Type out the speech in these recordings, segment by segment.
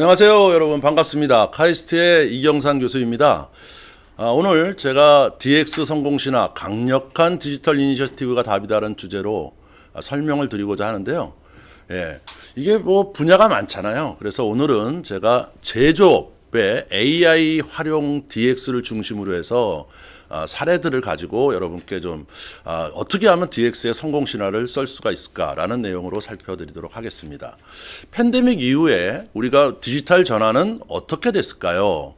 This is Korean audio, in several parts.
안녕하세요, 여러분. 반갑습니다. 카이스트의 이경상 교수입니다. 오늘 제가 DX 성공시나 강력한 디지털 이니셔티브가 답이다라는 주제로 설명을 드리고자 하는데요. 이게 뭐 분야가 많잖아요. 그래서 오늘은 제가 제조업의 AI 활용 DX를 중심으로 해서 사례들을 가지고 여러분께 좀 어떻게 하면 DX의 성공 신화를 쓸 수가 있을까라는 내용으로 살펴드리도록 하겠습니다. 팬데믹 이후에 우리가 디지털 전환은 어떻게 됐을까요?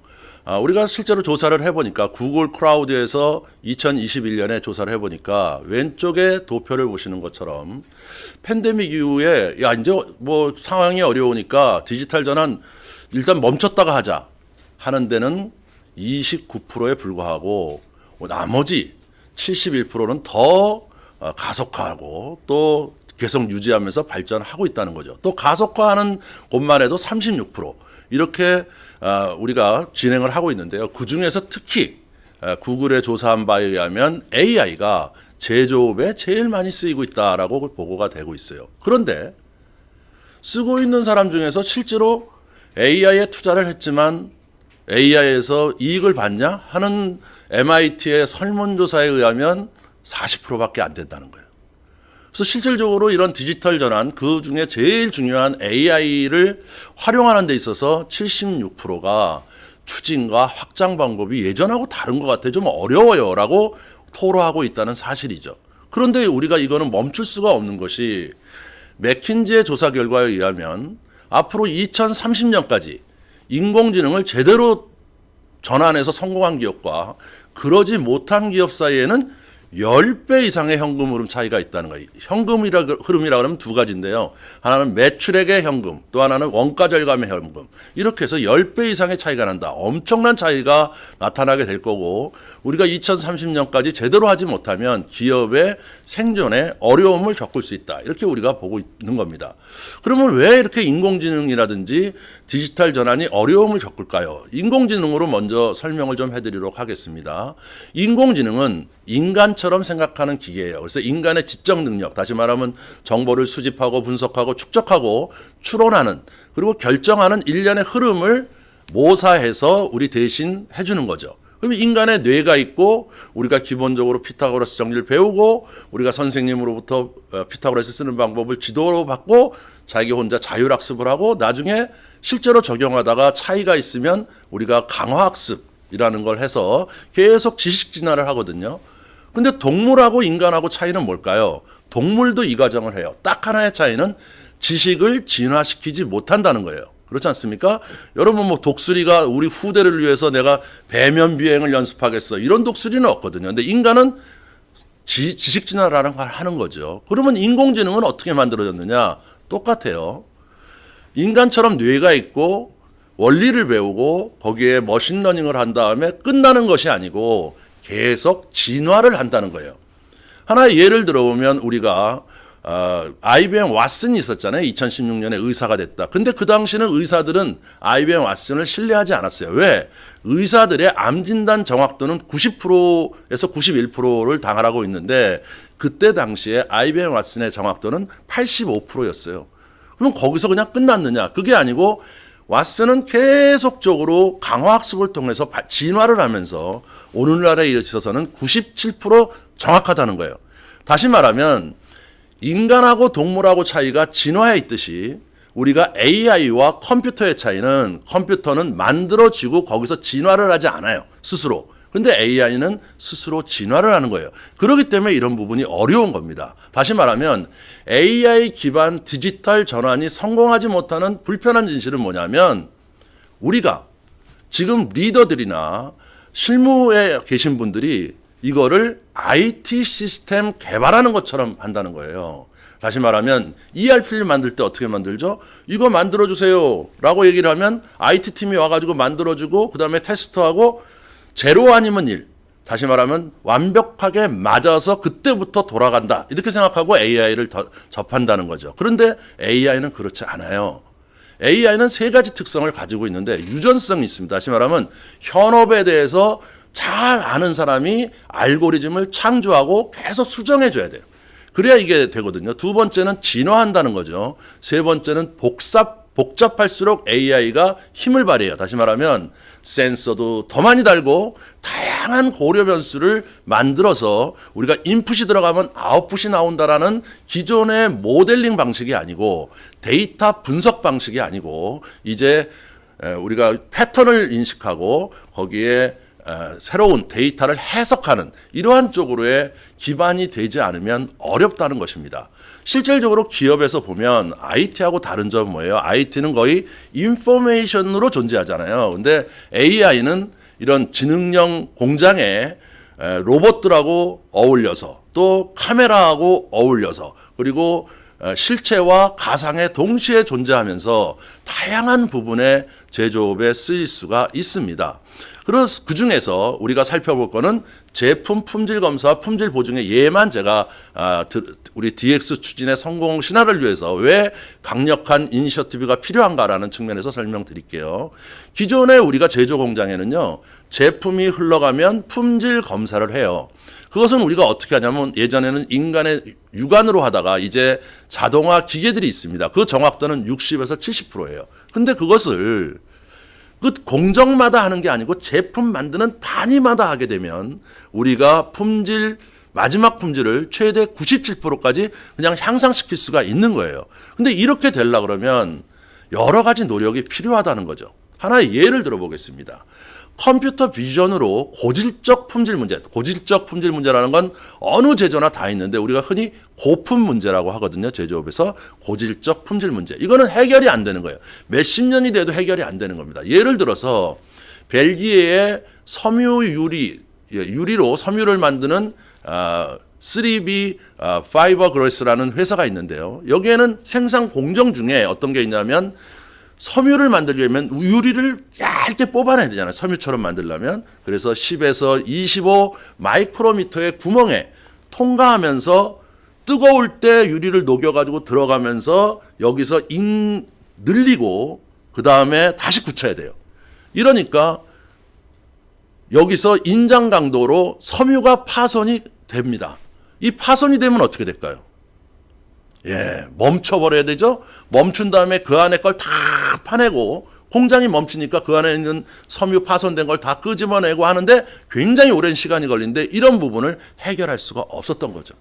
우리가 실제로 조사를 해보니까 구글 크라우드에서 2021년에 조사를 해보니까 왼쪽에 도표를 보시는 것처럼 팬데믹 이후에 이제 뭐 상황이 어려우니까 디지털 전환 일단 멈췄다가 하자 하는 데는 29%에 불과하고 나머지 71%는 더 가속화하고 또 계속 유지하면서 발전하고 있다는 거죠. 또 가속화하는 곳만 해도 36% 이렇게 우리가 진행을 하고 있는데요. 그중에서 특히 구글의 조사한 바에 의하면 AI가 제조업에 제일 많이 쓰이고 있다라고 보고가 되고 있어요. 그런데 쓰고 있는 사람 중에서 실제로 AI에 투자를 했지만 AI에서 이익을 받냐 하는 MIT의 설문조사에 의하면 40%밖에 안 된다는 거예요. 그래서 실질적으로 이런 디지털 전환, 그 중에 제일 중요한 AI를 활용하는 데 있어서 76%가 추진과 확장 방법이 예전하고 다른 것 같아요. 좀 어려워요 라고 토로하고 있다는 사실이죠. 그런데 우리가 이거는 멈출 수가 없는 것이 맥킨지의 조사 결과에 의하면 앞으로 2030년까지 인공지능을 제대로 전환해서 성공한 기업과 그러지 못한 기업 사이에는 10배 이상의 현금 흐름 차이가 있다는 거예요. 흐름이라고 하면 두 가지인데요. 하나는 매출액의 현금, 또 하나는 원가 절감의 현금. 이렇게 해서 10배 이상의 차이가 난다. 엄청난 차이가 나타나게 될 거고 우리가 2030년까지 제대로 하지 못하면 기업의 생존에 어려움을 겪을 수 있다. 이렇게 우리가 보고 있는 겁니다. 그러면 왜 이렇게 인공지능이라든지 디지털 전환이 어려움을 겪을까요? 인공지능으로 먼저 설명을 좀 해드리도록 하겠습니다. 인공지능은 인간처럼 생각하는 기계예요. 그래서 인간의 지적 능력, 다시 말하면 정보를 수집하고 분석하고 축적하고 추론하는 그리고 결정하는 일련의 흐름을 모사해서 우리 대신 해주는 거죠. 그럼 인간의 뇌가 있고 우리가 기본적으로 피타고라스 정리를 배우고 우리가 선생님으로부터 피타고라스 쓰는 방법을 지도로 받고 자기 혼자 자율학습을 하고 나중에 실제로 적용하다가 차이가 있으면 우리가 강화학습이라는 걸 해서 계속 지식 진화를 하거든요. 근데 동물하고 인간하고 차이는 뭘까요? 동물도 이 과정을 해요. 딱 하나의 차이는 지식을 진화시키지 못한다는 거예요. 그렇지 않습니까? 여러분 뭐 독수리가 우리 후대를 위해서 내가 배면 비행을 연습하겠어. 이런 독수리는 없거든요. 근데 인간은 지식 진화라는 걸 하는 거죠. 그러면 인공지능은 어떻게 만들어졌느냐? 똑같아요. 인간처럼 뇌가 있고 원리를 배우고 거기에 머신러닝을 한 다음에 끝나는 것이 아니고 계속 진화를 한다는 거예요. 하나의 예를 들어보면 우리가 IBM 왓슨이 있었잖아요. 2016년에 의사가 됐다. 근데 그 당시는 의사들은 IBM 왓슨을 신뢰하지 않았어요. 왜? 의사들의 암 진단 정확도는 90%에서 91%를 당하고 있는데 그때 당시에 IBM 왓슨의 정확도는 85%였어요. 그럼 거기서 그냥 끝났느냐? 그게 아니고 왓슨은 계속적으로 강화학습을 통해서 진화를 하면서 오늘날에 이르러서는 97% 정확하다는 거예요. 다시 말하면 인간하고 동물하고 차이가 진화에 있듯이 우리가 AI와 컴퓨터의 차이는 컴퓨터는 만들어지고 거기서 진화를 하지 않아요. 스스로. 근데 AI는 스스로 진화를 하는 거예요. 그렇기 때문에 이런 부분이 어려운 겁니다. 다시 말하면 AI 기반 디지털 전환이 성공하지 못하는 불편한 진실은 뭐냐면 우리가 지금 리더들이나 실무에 계신 분들이 이거를 IT 시스템 개발하는 것처럼 한다는 거예요. 다시 말하면 ERP를 만들 때 어떻게 만들죠? 이거 만들어주세요 라고 얘기를 하면 IT팀이 와가지고 만들어주고 그 다음에 테스트하고 제로 아니면 1. 다시 말하면 완벽하게 맞아서 그때부터 돌아간다. 이렇게 생각하고 AI를 접한다는 거죠. 그런데 AI는 그렇지 않아요. AI는 세 가지 특성을 가지고 있는데 유전성이 있습니다. 다시 말하면 현업에 대해서 잘 아는 사람이 알고리즘을 창조하고 계속 수정해줘야 돼요. 그래야 이게 되거든요. 두 번째는 진화한다는 거죠. 세 번째는 복잡 복잡할수록 AI가 힘을 발휘해요. 다시 말하면 센서도 더 많이 달고 다양한 고려 변수를 만들어서 우리가 인풋이 들어가면 아웃풋이 나온다라는 기존의 모델링 방식이 아니고 데이터 분석 방식이 아니고 이제 우리가 패턴을 인식하고 거기에 새로운 데이터를 해석하는 이러한 쪽으로의 기반이 되지 않으면 어렵다는 것입니다. 실질적으로 기업에서 보면 IT하고 다른 점은 뭐예요? IT는 거의 인포메이션으로 존재하잖아요. 근데 AI는 이런 지능형 공장에 로봇들하고 어울려서 또 카메라하고 어울려서 그리고 실체와 가상에 동시에 존재하면서 다양한 부분의 제조업에 쓰일 수가 있습니다. 그래서 그 중에서 우리가 살펴볼 거는 제품 품질 검사와 품질 보증의 예만 제가 우리 DX 추진의 성공 신화를 위해서 왜 강력한 이니셔티브가 필요한가라는 측면에서 설명드릴게요. 기존에 우리가 제조 공장에는요, 제품이 흘러가면 품질 검사를 해요. 그것은 우리가 어떻게 하냐면 예전에는 인간의 육안으로 하다가 이제 자동화 기계들이 있습니다. 그 정확도는 60에서 70%예요. 근데 그것을 그 공정마다 하는 게 아니고 제품 만드는 단위마다 하게 되면 우리가 품질, 마지막 품질을 최대 97%까지 그냥 향상시킬 수가 있는 거예요. 근데 이렇게 되려고 그러면 여러 가지 노력이 필요하다는 거죠. 하나의 예를 들어보겠습니다. 컴퓨터 비전으로 고질적 품질 문제, 고질적 품질 문제라는 건 어느 제조나 다 있는데 우리가 흔히 고품 문제라고 하거든요. 제조업에서 고질적 품질 문제. 이거는 해결이 안 되는 거예요. 몇십 년이 돼도 해결이 안 되는 겁니다. 예를 들어서 벨기에의 섬유 유리로 섬유를 만드는 3B 파이버그라스라는 회사가 있는데요. 여기에는 생산 공정 중에 어떤 게 있냐면 섬유를 만들려면 유리를 얇게 뽑아내야 되잖아요. 섬유처럼 만들려면. 그래서 10에서 25 마이크로미터의 구멍에 통과하면서 뜨거울 때 유리를 녹여가지고 들어가면서 여기서 늘리고 그 다음에 다시 굳혀야 돼요. 이러니까 여기서 인장 강도로 섬유가 파손이 됩니다. 이 파손이 되면 어떻게 될까요? 멈춰버려야 되죠. 멈춘 다음에 그 안에 걸 다 파내고 공장이 멈추니까 그 안에 있는 섬유 파손된 걸 다 끄집어내고 하는데 굉장히 오랜 시간이 걸리는데 이런 부분을 해결할 수가 없었던 거죠.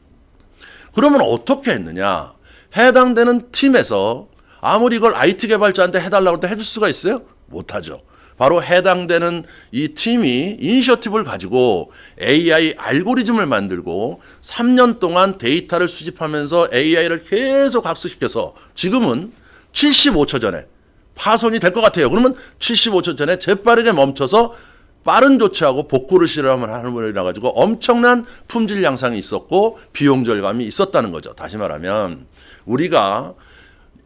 그러면 어떻게 했느냐? 해당되는 팀에서 아무리 이걸 IT 개발자한테 해달라고 해도 해줄 수가 있어요? 못하죠. 바로 해당되는 이 팀이 이니셔티브를 가지고 AI 알고리즘을 만들고 3년 동안 데이터를 수집하면서 AI를 계속 학습시켜서 지금은 75초 전에 파손이 될 것 같아요. 그러면 75초 전에 재빠르게 멈춰서 빠른 조치하고 복구를 실험을 하는 분이라 가지고 엄청난 품질 향상이 있었고 비용 절감이 있었다는 거죠. 다시 말하면 우리가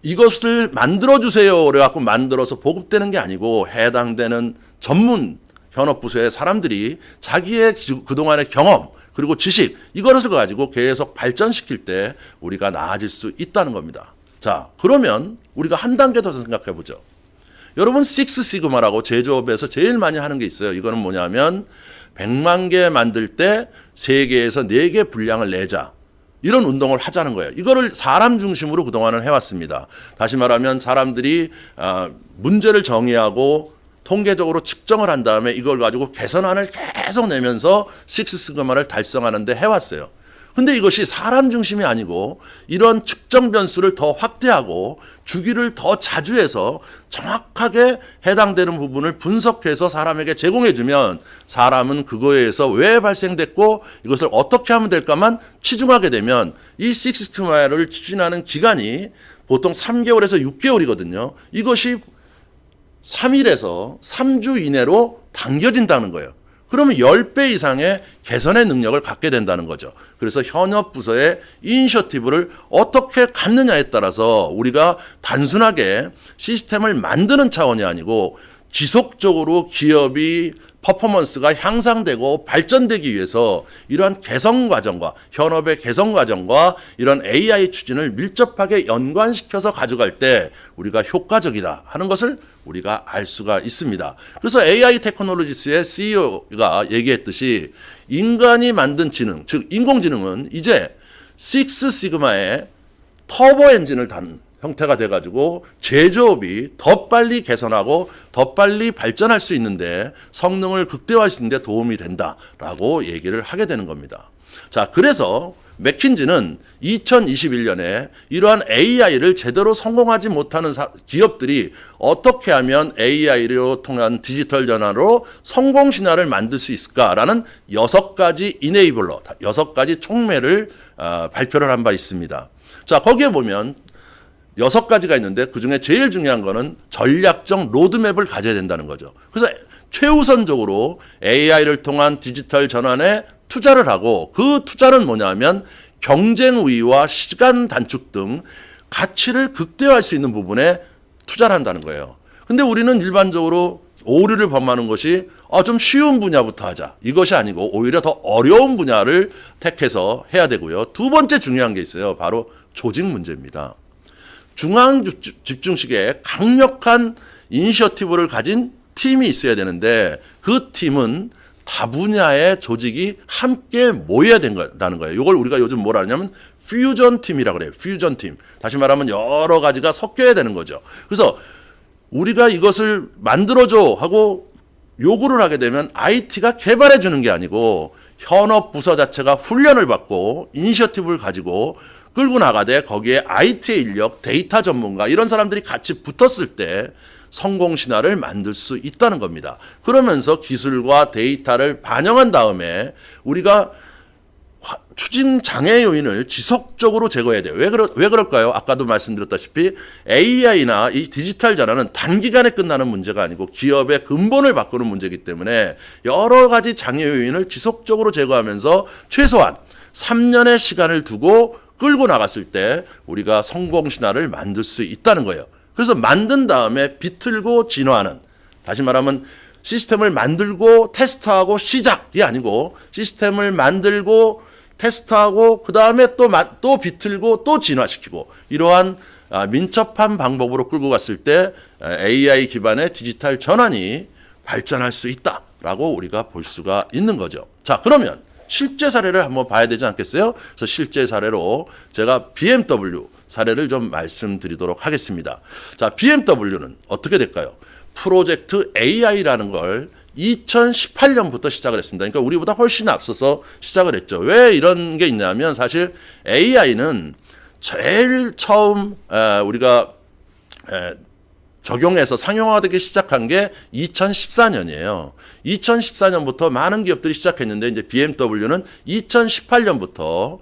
이것을 만들어주세요. 그래갖고 만들어서 보급되는 게 아니고 해당되는 전문 현업부서의 사람들이 자기의 그동안의 경험 그리고 지식 이것을 가지고 계속 발전시킬 때 우리가 나아질 수 있다는 겁니다. 자, 그러면 우리가 한 단계 더 생각해 보죠. 여러분 식스 시그마라고 제조업에서 제일 많이 하는 게 있어요. 이거는 뭐냐면 100만 개 만들 때 3개에서 4개 분량을 내자. 이런 운동을 하자는 거예요. 이거를 사람 중심으로 그동안은 해왔습니다. 다시 말하면 사람들이 문제를 정의하고 통계적으로 측정을 한 다음에 이걸 가지고 개선안을 계속 내면서 식스 시그마를 달성하는 데 해왔어요. 근데 이것이 사람 중심이 아니고 이런 측정 변수를 더 확대하고 주기를 더 자주 해서 정확하게 해당되는 부분을 분석해서 사람에게 제공해주면 사람은 그거에 의해서 왜 발생됐고 이것을 어떻게 하면 될까만 치중하게 되면 이 식스 시그마를 추진하는 기간이 보통 3개월에서 6개월이거든요. 이것이 3일에서 3주 이내로 당겨진다는 거예요. 그러면 10배 이상의 개선의 능력을 갖게 된다는 거죠. 그래서 현업 부서의 이니셔티브를 어떻게 갖느냐에 따라서 우리가 단순하게 시스템을 만드는 차원이 아니고 지속적으로 기업이 퍼포먼스가 향상되고 발전되기 위해서 이러한 개선 과정과 현업의 개선 과정과 이런 AI 추진을 밀접하게 연관시켜서 가져갈 때 우리가 효과적이다 하는 것을 우리가 알 수가 있습니다. 그래서 AI 테크놀로지스의 CEO가 얘기했듯이 인간이 만든 지능, 즉 인공지능은 이제 식스 시그마의 터보 엔진을 단 형태가 돼가지고 제조업이 더 빨리 개선하고 더 빨리 발전할 수 있는데 성능을 극대화할 수 있는데 도움이 된다라고 얘기를 하게 되는 겁니다. 자, 그래서 맥킨지는 2021년에 이러한 AI를 제대로 성공하지 못하는 기업들이 어떻게 하면 AI로 통한 디지털 전환으로 성공 신화를 만들 수 있을까라는 6가지 이네이블러, 6가지 촉매를 발표를 한 바 있습니다. 자, 거기에 보면 6가지가 있는데 그중에 제일 중요한 거는 전략적 로드맵을 가져야 된다는 거죠. 그래서 최우선적으로 AI를 통한 디지털 전환에 투자를 하고, 그 투자는 뭐냐면 경쟁 우위와 시간 단축 등 가치를 극대화할 수 있는 부분에 투자를 한다는 거예요. 근데 우리는 일반적으로 오류를 범하는 것이 좀 쉬운 분야부터 하자, 이것이 아니고 오히려 더 어려운 분야를 택해서 해야 되고요. 두 번째 중요한 게 있어요. 바로 조직 문제입니다. 중앙 집중식에 강력한 이니셔티브를 가진 팀이 있어야 되는데 그 팀은 다 분야의 조직이 함께 모여야 된다는 거예요. 이걸 우리가 요즘 뭐라 하냐면 퓨전 팀이라고 그래요. 퓨전 팀. 다시 말하면 여러 가지가 섞여야 되는 거죠. 그래서 우리가 이것을 만들어줘 하고 요구를 하게 되면 IT가 개발해 주는 게 아니고 현업 부서 자체가 훈련을 받고 이니셔티브를 가지고 끌고 나가되 거기에 IT의 인력, 데이터 전문가 이런 사람들이 같이 붙었을 때 성공 신화를 만들 수 있다는 겁니다. 그러면서 기술과 데이터를 반영한 다음에 우리가 추진 장애 요인을 지속적으로 제거해야 돼요. 왜 그럴까요? 아까도 말씀드렸다시피 AI나 이 디지털 전환은 단기간에 끝나는 문제가 아니고 기업의 근본을 바꾸는 문제이기 때문에 여러 가지 장애 요인을 지속적으로 제거하면서 최소한 3년의 시간을 두고 끌고 나갔을 때 우리가 성공 신화를 만들 수 있다는 거예요. 그래서 만든 다음에 비틀고 진화하는, 다시 말하면 시스템을 만들고 테스트하고 시작이 아니고 시스템을 만들고 테스트하고 그 다음에 또 비틀고 또 진화시키고 이러한 민첩한 방법으로 끌고 갔을 때 AI 기반의 디지털 전환이 발전할 수 있다라고 우리가 볼 수가 있는 거죠. 자, 그러면 실제 사례를 한번 봐야 되지 않겠어요? 그래서 실제 사례로 제가 BMW 사례를 좀 말씀드리도록 하겠습니다. 자, BMW는 어떻게 될까요? 프로젝트 AI라는 걸 2018년부터 시작을 했습니다. 그러니까 우리보다 훨씬 앞서서 시작을 했죠. 왜 이런 게 있냐면 사실 AI는 제일 처음 우리가 적용해서 상용화되기 시작한 게 2014년이에요. 2014년부터 많은 기업들이 시작했는데 이제 BMW는 2018년부터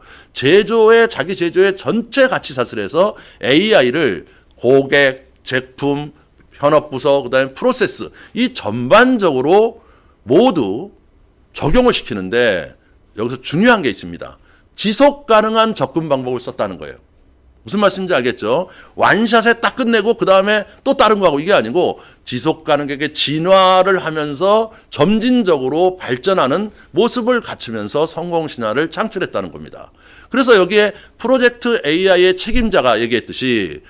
자기 제조의 전체 가치 사슬에서 AI를 고객, 제품, 현업부서, 그다음에 프로세스 이 전반적으로 모두 적용을 시키는데 여기서 중요한 게 있습니다. 지속 가능한 접근 방법을 썼다는 거예요. 무슨 말씀인지 알겠죠? 완샷에 딱 끝내고 그 다음에 또 다른 거 하고 이게 아니고 지속 가능하게 진화를 하면서 점진적으로 발전하는 모습을 갖추면서 성공 신화를 창출했다는 겁니다. 그래서 여기에 프로젝트 AI의 책임자가 얘기했듯이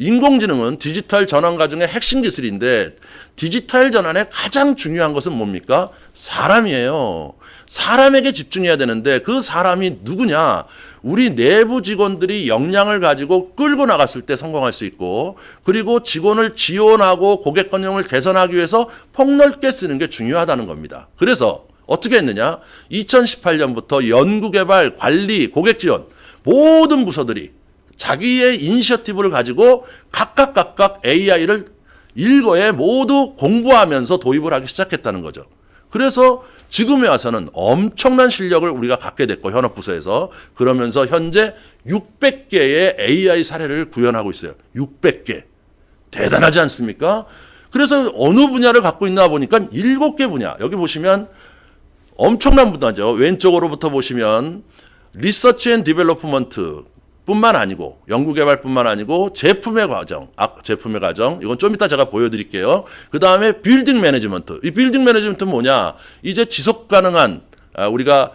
인공지능은 디지털 전환 과정의 핵심 기술인데 디지털 전환의 가장 중요한 것은 뭡니까? 사람이에요. 사람에게 집중해야 되는데 그 사람이 누구냐? 우리 내부 직원들이 역량을 가지고 끌고 나갔을 때 성공할 수 있고 그리고 직원을 지원하고 고객 관용을 개선하기 위해서 폭넓게 쓰는 게 중요하다는 겁니다. 그래서 어떻게 했느냐? 2018년부터 연구개발, 관리, 고객 지원 모든 부서들이 자기의 이니셔티브를 가지고 각각 AI를 일거에 모두 공부하면서 도입을 하기 시작했다는 거죠. 그래서 지금에 와서는 엄청난 실력을 우리가 갖게 됐고 현업부서에서 그러면서 현재 600개의 AI 사례를 구현하고 있어요. 600개. 대단하지 않습니까? 그래서 어느 분야를 갖고 있나 보니까 7개 분야. 여기 보시면 엄청난 분야죠. 왼쪽으로부터 보시면 리서치 앤 디벨로프먼트 뿐만 아니고 연구개발뿐만 아니고 제품의 과정, 이건 좀 이따 제가 보여드릴게요. 그 다음에 빌딩 매니지먼트. 이 빌딩 매니지먼트는 뭐냐? 이제 지속 가능한 우리가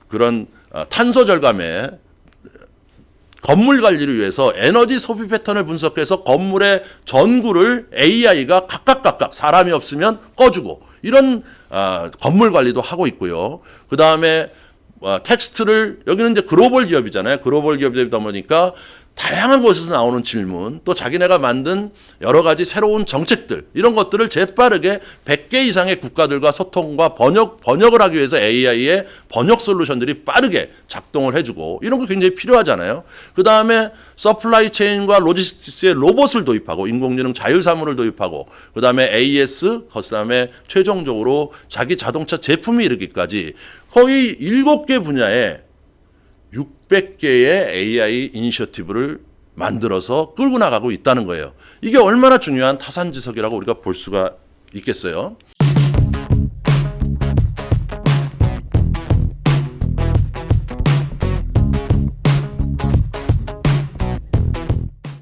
그런 탄소 절감에 건물 관리를 위해서 에너지 소비 패턴을 분석해서 건물의 전구를 AI가 각각 사람이 없으면 꺼주고 이런 건물 관리도 하고 있고요. 그 다음에 텍스트를 여기는 이제 글로벌 기업이잖아요. 글로벌 기업이다 보니까 다양한 곳에서 나오는 질문, 또 자기네가 만든 여러 가지 새로운 정책들, 이런 것들을 재빠르게 100개 이상의 국가들과 소통과 번역을 하기 위해서 AI의 번역 솔루션들이 빠르게 작동을 해주고, 이런 거 굉장히 필요하잖아요. 그 다음에 서플라이 체인과 로지스틱스에 로봇을 도입하고, 인공지능 자율사무를 도입하고, 그 다음에 AS, 그 다음에 최종적으로 자기 자동차 제품이 이르기까지 거의 7개 분야에 600개의 AI 이니셔티브를 만들어서 끌고 나가고 있다는 거예요. 이게 얼마나 중요한 타산지석이라고 우리가 볼 수가 있겠어요.